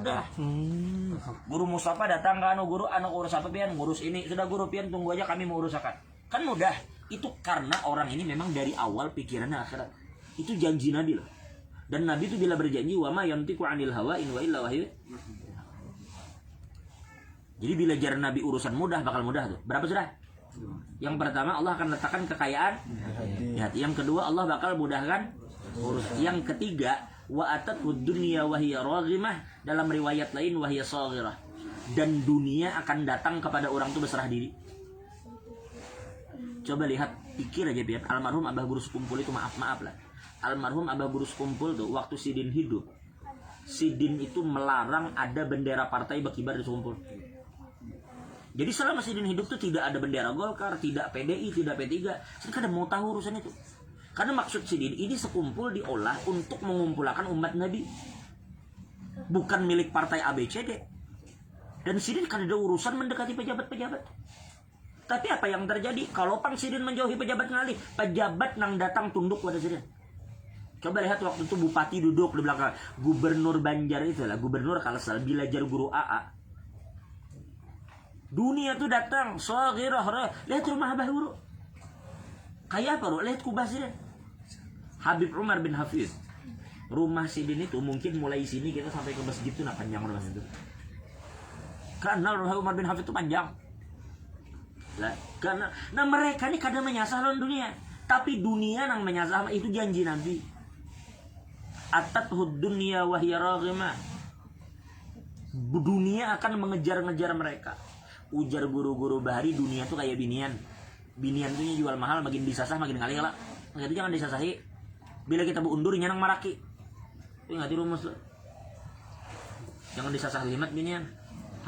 mudah. Guru Mustafa datang ke guru urus apa pian, ngurus ini. Sudah guru pian tunggu aja kami mau urusakan. Kan mudah. Itu karena orang ini memang dari awal pikirannya akhirat. Itu janji Nabi loh. Dan Nabi itu bila berjanji wa ma yantiqu 'anil hawa in wa illa wahyu. Jadi bila jalan Nabi urusan mudah bakal mudah tuh. Berapa sudah? Yang pertama Allah akan letakkan kekayaan di hati. Yang kedua Allah bakal mudahkan urusan. Yang ketiga wa atatud dunya wa hiya raghimah, dalam riwayat lain wa hiya saghirah. Dan dunia akan datang kepada orang itu berserah diri. Coba lihat, pikir aja biar almarhum Abah Guru Sekumpul itu maaf lah. Almarhum Abah Guru Sekumpul tuh waktu Sidin hidup, Sidin itu melarang ada bendera partai berkibar di Sekumpul. Jadi selama Sidin hidup tuh tidak ada bendera Golkar, tidak PDI, tidak P3. Saya kadang mau tahu urusan itu. Karena maksud Sidin ini Sekumpul diolah untuk mengumpulkan umat Nabi, bukan milik partai ABCD. Dan Sidin kan ada urusan mendekati pejabat-pejabat. Tapi apa yang terjadi? Kalau Pang Sidin menjauhi pejabat ngalih, pejabat nang datang tunduk pada Sidin. Coba lihat waktu itu bupati duduk di belakang. Gubernur Banjar itu lah, Gubernur Kalsel, Bilajar Guru AA. Dunia tuh datang, saghirah. Lihat rumah Abah Guru. Kayak apa, Bro? Lihat kubah Sidin. Habib Umar bin Hafiz. Rumah Sidin itu mungkin mulai sini kita sampai ke masjid itu panjang rumah itu. Karena rumah Umar bin Hafiz itu panjang. Lah, karena mereka ini kadang menyasar lawan dunia, tapi dunia nang menyasar itu janji Nabi. Atathud dunya wa hiya raghimah. Dunia akan mengejar-ngejar mereka. Ujar guru-guru Bahari, dunia tuh kayak binian. Binian tuh jual mahal, makin disasah makin kali lah. Itu jangan disasahi. Bila kita undur nyanang maraki. Itu enggak dirumus. Jangan disasah limat binian.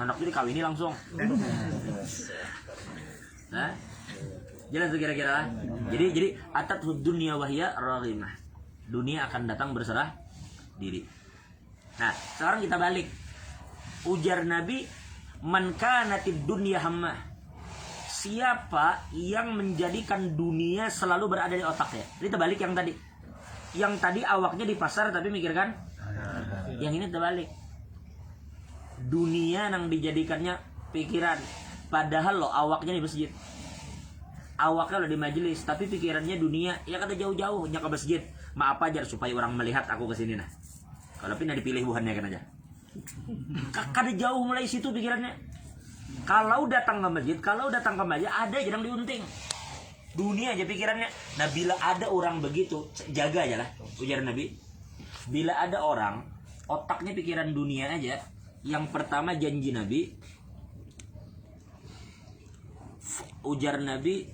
Anak itu dikawini langsung. Nah, jelas kira-kira lah. Jadi atathud dunya wa hiya raghimah. Dunia akan datang berserah diri. Nah, sekarang kita balik. Ujar Nabi, man kanatid dunya hammah. Siapa yang menjadikan dunia selalu berada di otaknya? Ini terbalik yang tadi. Yang tadi awaknya di pasar tapi mikirkan. Yang ini terbalik. Dunia yang dijadikannya pikiran. Padahal lo awaknya di masjid. Awaknya lo di majelis, tapi pikirannya dunia. Ya kada jauh-jauh, nya ke masjid. Maaf aja supaya orang melihat aku kesini nah. Kalau pindah dipilih buhannya kan aja. Kada jauh mulai situ pikirannya. Kalau datang ke masjid, ada aja yang diunting. Dunia aja pikirannya. Nah bila ada orang begitu, jaga aja lah. Ujar Nabi. Bila ada orang otaknya pikiran dunia aja, yang pertama janji Nabi. Ujar Nabi,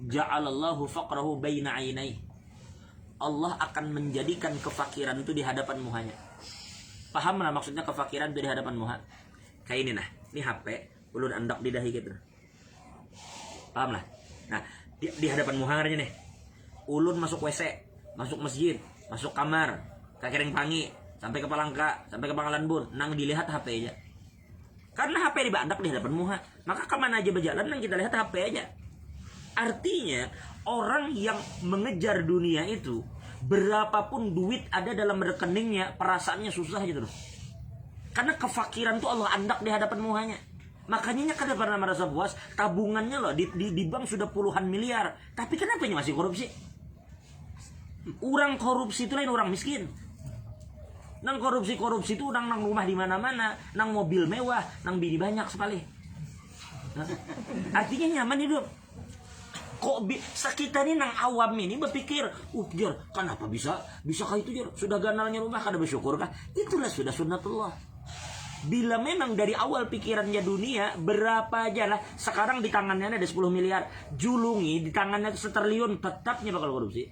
ja'alallahu faqrahu baina 'ainai. Allah akan menjadikan kefakiran itu di hadapan muhanya. Paham lah maksudnya kefakiran itu di hadapan muha? Kayak ini nah, ini HP, ulun andok di dahi gitu. Paham lah? Nah, di hadapan muha aja nih. Ulun masuk WC, masuk masjid, masuk kamar, kakereng pangi, sampai ke Palangka, sampai ke Pangkalan Bun, nang dilihat HP aja. Karena HP dibandak di hadapan muha, maka kemana aja berjalan nang kita lihat HP aja. Artinya orang yang mengejar dunia itu, berapapun duit ada dalam rekeningnya, perasaannya susah aja terus. Karena kefakiran tuh Allah andak di hadapan muhanya. Makanya kada pernah merasa puas. Tabungannya loh di bank sudah puluhan miliar, tapi kenapa masih korupsi? Orang korupsi itu lain orang miskin. Nang korupsi itu nang rumah di mana-mana, nang mobil mewah, nang bini banyak sekali. Nah, artinya nyaman hidup. Kok kita nih nang awam ini berpikir, Jar, kenapa bisa kayak itu Jar? Sudah ganalnya rumah kada bersyukur kah? Itulah sudah sunnatullah. Bila memang dari awal pikirannya dunia, berapa aja lah. Sekarang di tangannya ada 10 miliar, julungi di tangannya 1 triliun, tetapnya bakal korupsi.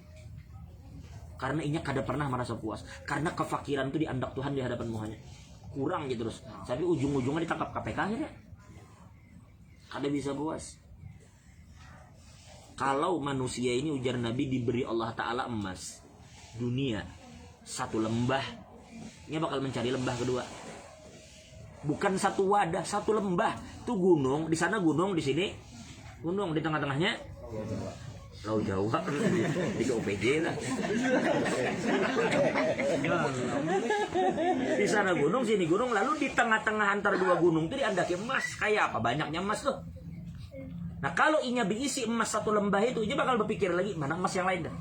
Karena inya kada pernah merasa puas. Karena kefakiran itu diandak Tuhan di hadapan muhanya. Kurang gitu terus. Tapi ujung-ujungnya ditangkap KPK akhirnya. Kada bisa puas. Kalau manusia ini ujar Nabi diberi Allah Ta'ala emas, dunia, 1 lembah, dia bakal mencari lembah kedua. Bukan 1 wadah, 1 lembah. Itu gunung, di sana gunung, di sini gunung, di tengah-tengahnya Laut Jawa di OPJ lah. Di sana gunung, sini gunung, lalu di tengah-tengah antara dua gunung itu diandaki emas. Kayak apa? Banyaknya emas tuh. Nah kalau inya diisi emas satu lembah itu, dia bakal berpikir lagi mana emas yang lain dah.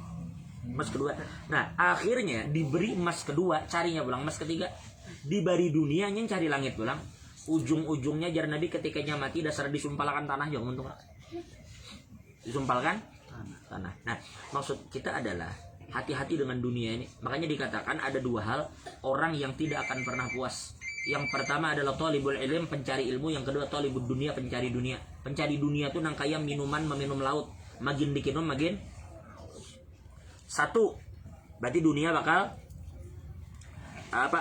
Emas kedua. Nah akhirnya diberi emas kedua, carinya pulang emas ketiga. Diberi dunianya cari langit pulang. Ujung-ujungnya jar Nabi ketikanya mati dasar disumpalkan tanah jangan untung. Disumpalkan tanah. Nah, maksud kita adalah hati-hati dengan dunia ini. Makanya dikatakan ada dua hal orang yang tidak akan pernah puas. Yang pertama adalah thalibul ilm, pencari ilmu. Yang kedua thalibud dunia, pencari dunia. Pencari dunia itu nang kaya minuman meminum laut. Makin dikinum makin satu. Berarti dunia bakal apa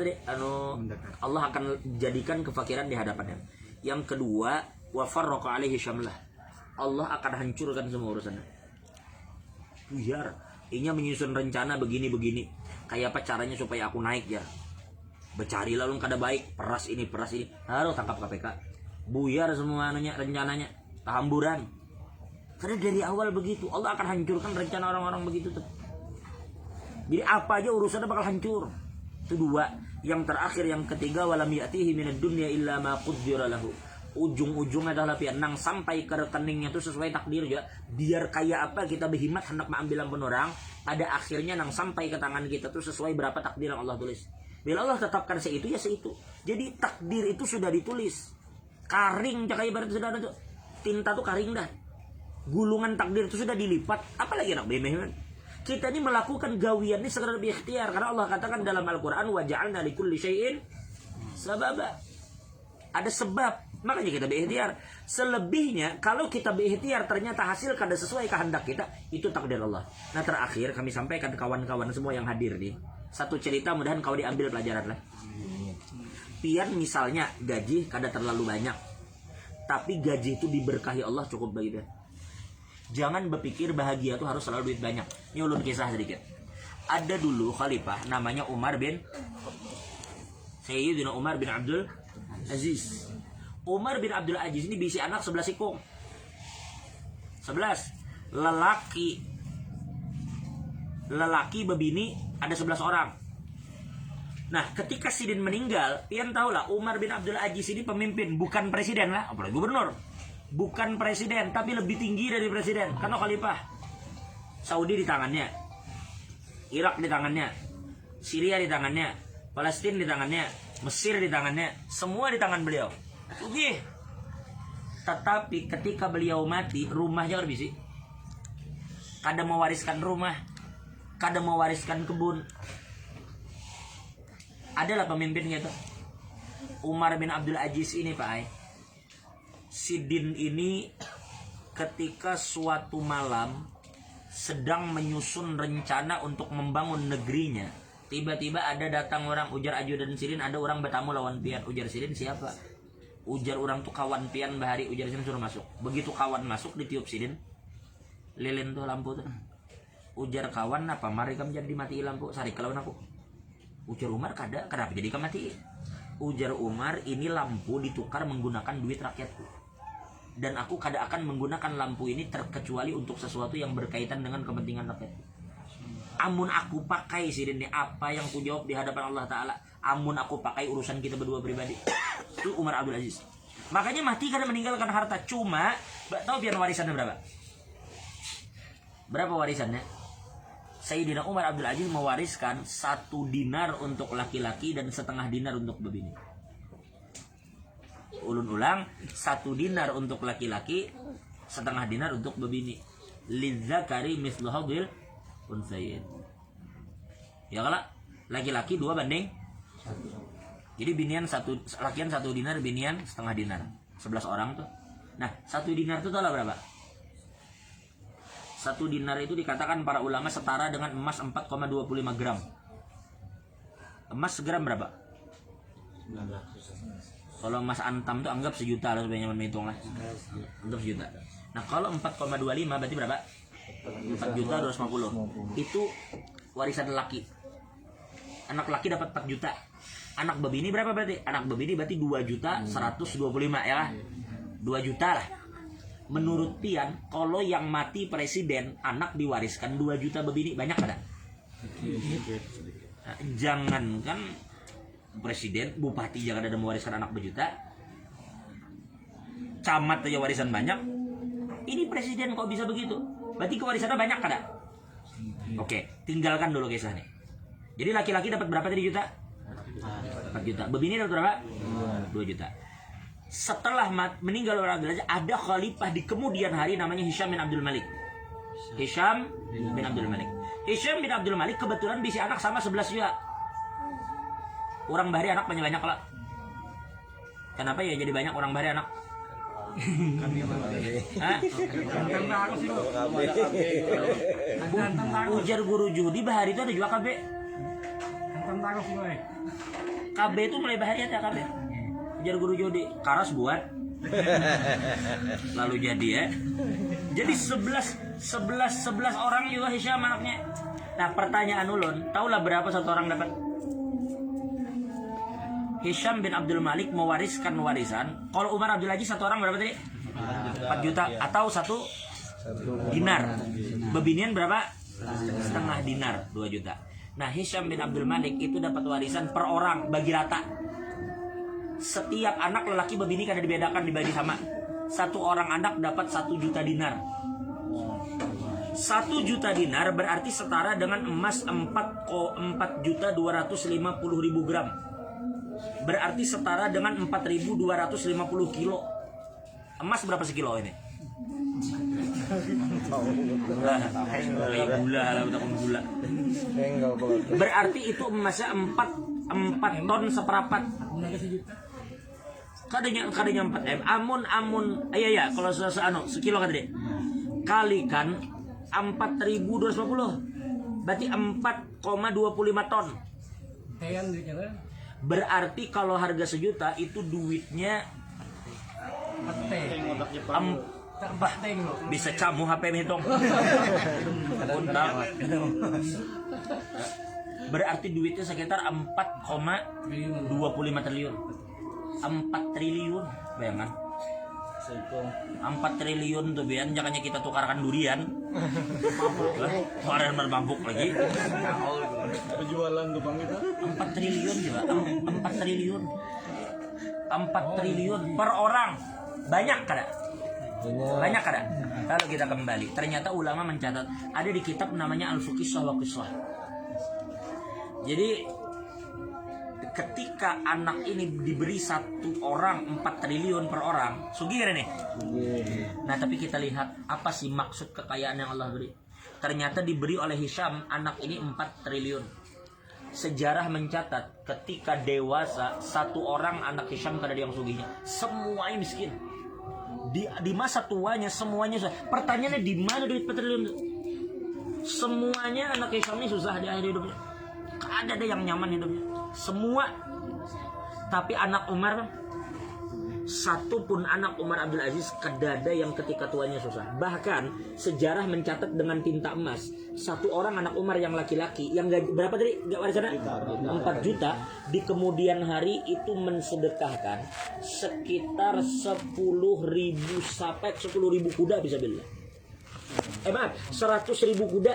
tadi Allah akan jadikan kefakiran di hadapannya. Yang kedua wa farraqa alaihi syamlah. Allah akan hancurkan semua urusannya. Buyar, inya menyusun rencana begini-begini. Kayak apa caranya supaya aku naik ya? Becari lalu kada baik, peras ini. Harus tangkap KPK. Buyar semua rencananya, kehamburan. Karena dari awal begitu, Allah akan hancurkan rencana orang-orang begitu tuh. Jadi apa aja urusannya bakal hancur. Itu dua. Yang terakhir, yang ketiga, walam ya'tihi minad dunya illa ma qaddara lahu. Ujung-ujungnya adalah nang sampai ke rekeningnya itu sesuai takdir juga. Biar kayak apa kita berhimat hendak mengambil ampun orang, pada akhirnya nang sampai ke tangan kita tuh sesuai berapa takdir yang Allah tulis. Bila Allah tetapkan seitu ya seitu. Jadi takdir itu sudah ditulis. Karing kayak ibarat sudah ada tuh. Tinta tuh karing dah. Gulungan takdir itu sudah dilipat. Apalagi nak bemehan. Kita ini melakukan gawian ini sekedar berikhtiar karena Allah katakan dalam Al-Qur'an wa ja'alna likulli syai'in sababa. Ada sebab. Makanya kita berikhtiar. Selebihnya kalau kita berikhtiar ternyata hasil kada sesuai kehendak kita, itu takdir Allah. Nah terakhir kami sampaikan kawan-kawan semua yang hadir nih. Satu cerita mudahan kau diambil pelajaran lah. Pian misalnya gaji kada terlalu banyak. Tapi gaji itu diberkahi Allah cukup bagi dia. Jangan berpikir bahagia itu harus selalu duit banyak. Ini ulun kisah sedikit. Ada dulu khalifah namanya Umar bin Sayyidina Umar bin Abdul Aziz. Umar bin Abdul Aziz ini bisi anak 11 ikung. 11. Lelaki bebini ada 11 orang. Nah, ketika Sidin meninggal, pian tahulah Umar bin Abdul Aziz ini pemimpin, bukan presiden lah, apalagi gubernur. Bukan presiden, tapi lebih tinggi dari presiden. Karena khalifah. Saudi di tangannya, Irak di tangannya, Syria di tangannya, Palestina di tangannya, Mesir di tangannya, semua di tangan beliau. Oke. Tetapi ketika beliau mati, rumahnya berbisi. Kada mewariskan rumah, kada mewariskan kebun. Adalah pemimpinnya tuh. Umar bin Abdul Aziz ini Pak Ai. Sidin ini ketika suatu malam sedang menyusun rencana untuk membangun negerinya, tiba-tiba ada datang orang, ujar ajudan Sidin, ada orang bertamu lawan pian. Ujar Sidin, siapa? Ujar orang tuh kawan pian bahari. Ujar Sidin, suruh masuk. Begitu kawan masuk, ditiup Sidin, lilin tuh lampu tuh. Ujar kawan, apa mari kamu jadi mati lampu, sari kalau aku. Ujar Umar, kenapa jadi kamu mati? Ujar Umar, ini lampu ditukar menggunakan duit rakyatku. Dan aku kada akan menggunakan lampu ini terkecuali untuk sesuatu yang berkaitan dengan kepentingan rakyatku. Amun aku pakai Sidin ini, apa yang ku jawab di hadapan Allah Ta'ala, amun aku pakai urusan kita berdua pribadi. Itu Umar Abdul Aziz. Makanya mati karena meninggalkan harta. Cuma, tahu pian warisannya berapa? Berapa warisannya? Sayyidina Umar Abdul Aziz mewariskan 1 dinar untuk laki-laki dan 1/2 dinar untuk bebini. Ulun ulang, 1 dinar untuk laki-laki, 1/2 dinar untuk bebini. Lidzakari mislu hadil unsayin. Ya kalau laki-laki 2:1. Jadi binian lakian 1 dinar, binian 1/2 dinar. 11 orang tuh. Nah, 1 dinar itu tahu berapa? 1 dinar itu dikatakan para ulama setara dengan emas 4,25 gram. Emas segram berapa? 900. Kalau emas antam tuh anggap 1 juta lah supaya nyaman menghitung lah. Anggap 1 juta. Nah kalau 4,25 berarti berapa? 4.250. Itu warisan laki. Anak laki dapat 4 juta. Anak bebini berapa berarti? Anak bebini berarti 2.125 ya lah. 2 juta lah. menurut pian kalau yang mati presiden anak diwariskan 2 juta bebini banyak ada? Nah, jangan kan presiden, bupati jangan ada mewariskan anak berjuta, camat aja warisan banyak. Ini presiden kok bisa begitu? Berarti kewarisannya banyak ada? Oke, tinggalkan dulu kisahnya. Jadi laki-laki dapat berapa tadi juta? 4 juta. Bebini dapat berapa? 2 juta. Setelah meninggal orang Abdul Aziz, ada khalifah di kemudian hari namanya Hisham bin Abdul Malik. Hisham bin Abdul Malik. Hisham bin Abdul Malik kebetulan bisa anak sama 11 juta. Orang Bahari anak banyak-banyak lah. Kenapa ya jadi banyak orang Bahari anak? Ujar guru Judi Bahari itu ada juga KB. KB itu mulai Bahari ada KB. Ujar guru Judi Karas buat. Lalu jadi ya. Jadi 11 orang juga Hisham anaknya. Nah pertanyaan ulun, taulah berapa satu orang dapat? Hisham bin Abdul Malik mewariskan warisan. Kalau Umar Abdul Aziz satu orang berapa tadi? 4 juta atau 1 dinar. Bebinian berapa? Setengah dinar, 2 juta. Nah Hisham bin Abdul Malik itu dapat warisan per orang bagi rata. Setiap anak lelaki bebini kada dibedakan, dibagi sama. Satu orang anak dapat 1 juta dinar. 1 juta dinar berarti setara dengan emas 4.250.000 gram. Berarti setara dengan 4.250 kilo. Emas berapa sekilo ini? Gula. Berarti itu emasnya 4 ton seperempat. Kadanya 4 M. Amun. Iya kalau sekilo kan deh. Kalikan 4.250. Berarti 4,25 ton. Berarti kalau harga sejuta itu duitnya bisa camu HP hitung. Berarti duitnya sekitar 4,25 triliun. 4 triliun, bayangan. 4 triliun tuh bian, jangannya kita tukarkan durian. Kemarin berbambuk lagi. Jualan tuh bang kita. 4 triliun juga. 4 triliun. 4 triliun per orang. Banyak kada? Banyak kada? Lalu kita kembali. Ternyata ulama mencatat ada di kitab namanya Al-Fuqisah wa Qisah. Jadi ketika anak ini diberi 1 orang 4 triliun per orang, sugih kan nih? Nah tapi kita lihat apa sih maksud kekayaan yang Allah beri. Ternyata diberi oleh Hisham anak ini 4 triliun. Sejarah mencatat ketika dewasa 1 orang anak Hisham kada ada yang sugihnya, semuanya miskin. Di masa tuanya semuanya susah. Pertanyaannya di mana duit 4 triliun? Semuanya anak Hisham ini susah di akhir hidupnya. Ada yang nyaman hidupnya. Semua. Tapi anak Umar, satu pun anak Umar Abdul Aziz kedada yang ketika tuanya susah. Bahkan sejarah mencatat dengan tinta emas 1 orang anak Umar yang laki-laki yang berapa tadi warisannya? 4 juta. Di kemudian hari itu mensedekahkan sekitar 10.000 sampai 10.000 kuda bisa bilang. Maaf, 100.000 kuda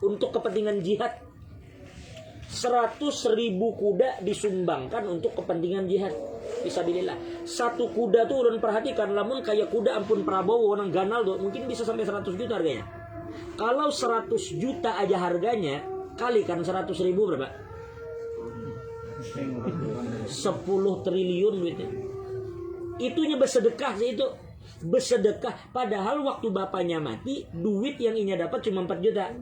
untuk kepentingan jihad. 100.000 kuda disumbangkan untuk kepentingan jihad. Fisabilillah. 1 kuda tuh ulun perhatikan, lamun kayak kuda ampun Prabowo nang ganal tuh mungkin bisa sampai 100 juta harganya. Kalau 100 juta aja harganya, kalikan 100.000 berapa? 10 triliun duitnya. Itunya bersedekah sih itu. Bersedekah, padahal waktu bapaknya mati duit yang inya dapat cuma 4 juta.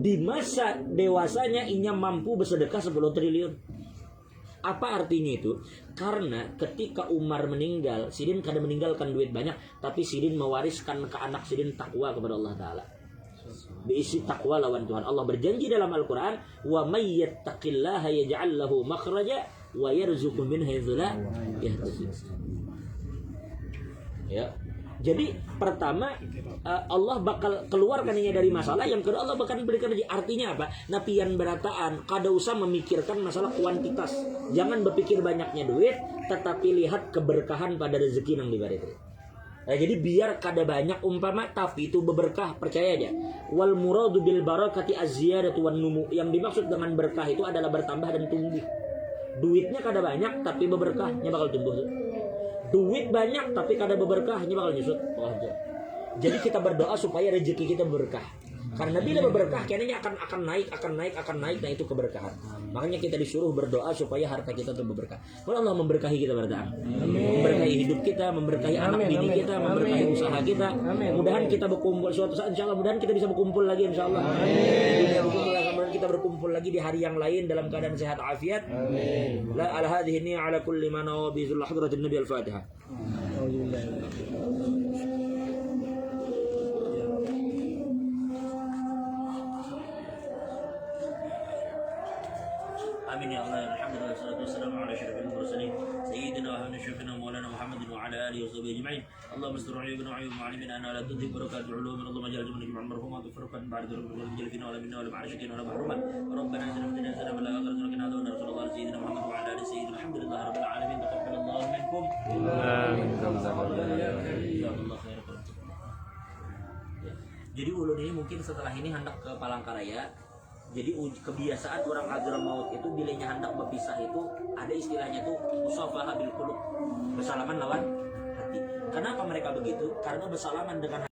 Di masa dewasanya inya mampu bersedekah 10 triliun. Apa artinya itu? Karena ketika Umar meninggal, Sidin kada meninggalkan duit banyak, tapi Sidin mewariskan ke anak Sidin takwa kepada Allah Ta'ala. Diisi takwa lawan Tuhan. Allah berjanji dalam Al-Quran, wa may yattaqillaha yaj'al lahu makhraja wa yarzuqhu min haitsu la yahtasib. Ya. Jadi pertama Allah bakal keluarkan ini dari masalah. Yang kedua Allah bakal berikan rezeki. Artinya apa? Napian berataan kada usah memikirkan masalah kuantitas. Jangan berpikir banyaknya duit, tetapi lihat keberkahan pada rezeki yang diberi. Nah, jadi biar kada banyak umpama tapi itu berberkah, percaya aja. Wal muradu bil barakati az-ziyadatu wan numu. Yang dimaksud dengan berkah itu adalah bertambah dan tumbuh. Duitnya kada banyak tapi berberkahnya bakal tumbuh. Duit banyak tapi kada berberkahnya bakal nyusut. Jadi kita berdoa supaya rezeki kita berkah. Karena bila berberkah, kayaknya akan naik. Nah itu keberkahan. Makanya kita disuruh berdoa supaya harta kita tuh berberkah. Kalau Allah memberkahi kita berdoa, memberkahi hidup kita, memberkahi anak bini kita, memberkahi usaha kita. Mudahan kita berkumpul suatu saat, insya Allah. Mudahan kita bisa berkumpul lagi, insya Allah. Mudahan kita berkumpul lagi di hari yang lain dalam keadaan sehat afiat. La ala hadhihi ni ala kulli ma nawabi zul hadratin nabi al-fatihah. آمين يا الله. الحمد لله والصلاة والسلام على أشرف المرسلين سيدنا وحبيبنا شيخنا مولانا محمد وعلى آله وصحبه أجمعين. اللهم استر عيوبنا وعيوب معلمنا أن لا تذهب بركات علومنا. اللهم اجعل جملة جميع المرحومات فرقا بعد ذنوب ولا فينا ولا منا ولا معرشتنا ولا محروما. ربنا آتنا في الدنيا حسنة وفي الآخرة حسنة وقنا عذاب النار. صلى الله على سيدنا محمد وعلى آله سيدنا. الحمد لله رب العالمين. تقبل الله منكم. Jadi ulun ini mungkin setelah ini hendak ke Palangkaraya. Jadi kebiasaan orang Hadramaut itu bilanya hendak berpisah itu ada istilahnya tuh musafaha bil qulub, bersalaman lawan hati. Kenapa mereka begitu? Karena bersalaman dengan